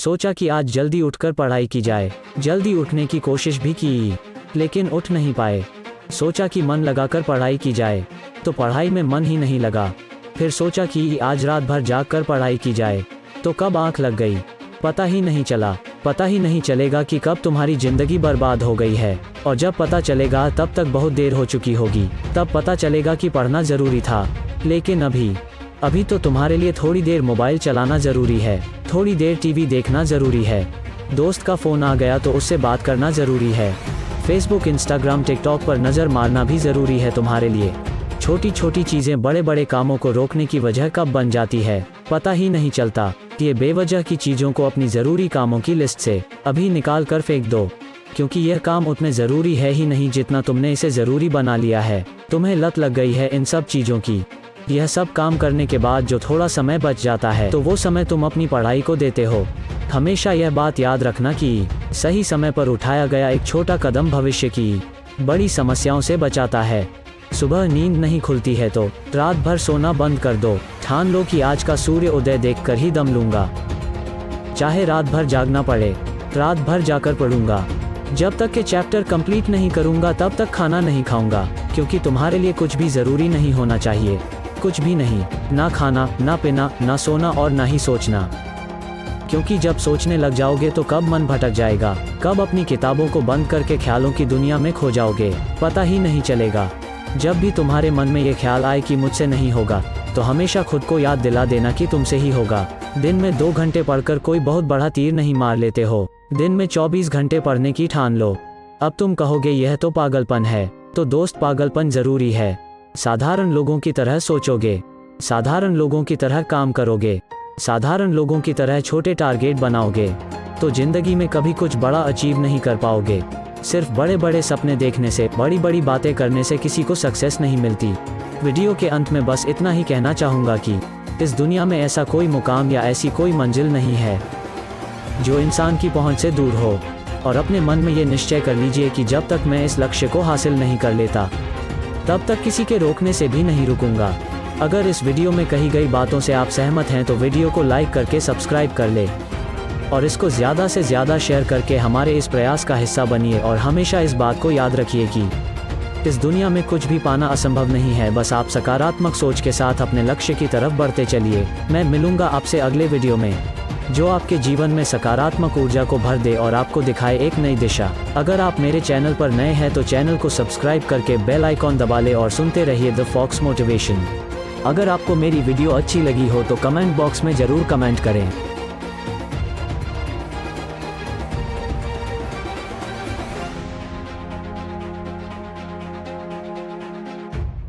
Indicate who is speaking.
Speaker 1: सोचा कि आज जल्दी उठकर पढ़ाई की जाए। जल्दी उठने की कोशिश भी की, लेकिन उठ नहीं पाए। सोचा कि मन लगाकर पढ़ाई की जाए, तो पढ़ाई में मन ही नहीं लगा। फिर सोचा कि आज रात भर जाग कर पढ़ाई की जाए, तो कब आंख लग गई पता ही नहीं चला। पता ही नहीं चलेगा कि कब तुम्हारी जिंदगी बर्बाद हो गई है, और जब पता चलेगा तब तक बहुत देर हो चुकी होगी। तब पता चलेगा कि पढ़ना जरूरी था। लेकिन अभी तो तुम्हारे लिए थोड़ी देर मोबाइल चलाना जरूरी है, थोड़ी देर टीवी देखना जरूरी है, दोस्त का फोन आ गया तो उससे बात करना जरूरी है, फेसबुक, इंस्टाग्राम, टिकटॉक पर नजर मारना भी जरूरी है तुम्हारे लिए। छोटी छोटी चीजें बड़े बड़े कामों को रोकने की वजह कब बन जाती है पता ही नहीं चलता। ये बेवजह की चीजों को अपनी जरूरी कामों की लिस्ट से अभी निकाल कर फेंक दो, क्योंकि यह काम उतने जरूरी है ही नहीं जितना तुमने इसे जरूरी बना लिया है। तुम्हें लत लग गई है इन सब चीजों की। यह सब काम करने के बाद जो थोड़ा समय बच जाता है तो वो समय तुम अपनी पढ़ाई को देते हो। हमेशा यह बात याद रखना कि सही समय पर उठाया गया एक छोटा कदम भविष्य की बड़ी समस्याओं से बचाता है। सुबह नींद नहीं खुलती है तो रात भर सोना बंद कर दो। ठान लो कि आज का सूर्य उदय देखकर ही दम लूंगा। चाहे रात भर जागना पड़े, रात भर जाकर पढ़ूंगा। जब तक के चैप्टर कंप्लीट नहीं करूंगा तब तक खाना नहीं खाऊंगा, क्योंकि तुम्हारे लिए कुछ भी जरूरी नहीं होना चाहिए। कुछ भी नहीं, ना खाना, ना पीना, ना सोना और ना ही सोचना। क्योंकि जब सोचने लग जाओगे तो कब मन भटक जाएगा, कब अपनी किताबों को बंद करके ख्यालों की दुनिया में खो जाओगे पता ही नहीं चलेगा। जब भी तुम्हारे मन में ये ख्याल आए कि मुझसे नहीं होगा, तो हमेशा खुद को याद दिला देना कि तुमसे ही होगा। दिन में 2 घंटे पढ़कर कोई बहुत बड़ा तीर नहीं मार लेते हो। दिन में 24 घंटे पढ़ने की ठान लो। अब तुम कहोगे यह तो पागलपन है, तो दोस्त पागलपन जरूरी है। साधारण लोगों की तरह सोचोगे, साधारण लोगों की तरह काम करोगे, साधारण लोगों की तरह छोटे टारगेट बनाओगे, तो जिंदगी में कभी कुछ बड़ा अचीव नहीं कर पाओगे। सिर्फ बड़े बड़े सपने देखने से, बड़ी बड़ी बातें करने से किसी को सक्सेस नहीं मिलती। वीडियो के अंत में बस इतना ही कहना चाहूँगा कि इस दुनिया में ऐसा कोई मुकाम या ऐसी कोई मंजिल नहीं है जो इंसान की पहुँच से दूर हो। और अपने मन में ये निश्चय कर लीजिए कि जब तक मैं इस लक्ष्य को हासिल नहीं कर लेता, तब तक किसी के रोकने से भी नहीं रुकूंगा। अगर इस वीडियो में कही गई बातों से आप सहमत हैं तो वीडियो को लाइक करके सब्सक्राइब कर ले, और इसको ज़्यादा से ज़्यादा शेयर करके हमारे इस प्रयास का हिस्सा बनिए। और हमेशा इस बात को याद रखिए कि इस दुनिया में कुछ भी पाना असंभव नहीं है, बस आप सकारात्मक सोच के साथ अपने लक्ष्य की तरफ बढ़ते चलिए। मैं मिलूंगा आपसे अगले वीडियो में, जो आपके जीवन में सकारात्मक ऊर्जा को भर दे और आपको दिखाए एक नई दिशा। अगर आप मेरे चैनल पर नए हैं तो चैनल को सब्सक्राइब करके बेल आइकॉन दबा ले और सुनते रहिए द फॉक्स मोटिवेशन। अगर आपको मेरी वीडियो अच्छी लगी हो तो कमेंट बॉक्स में ज़रूर कमेंट करें।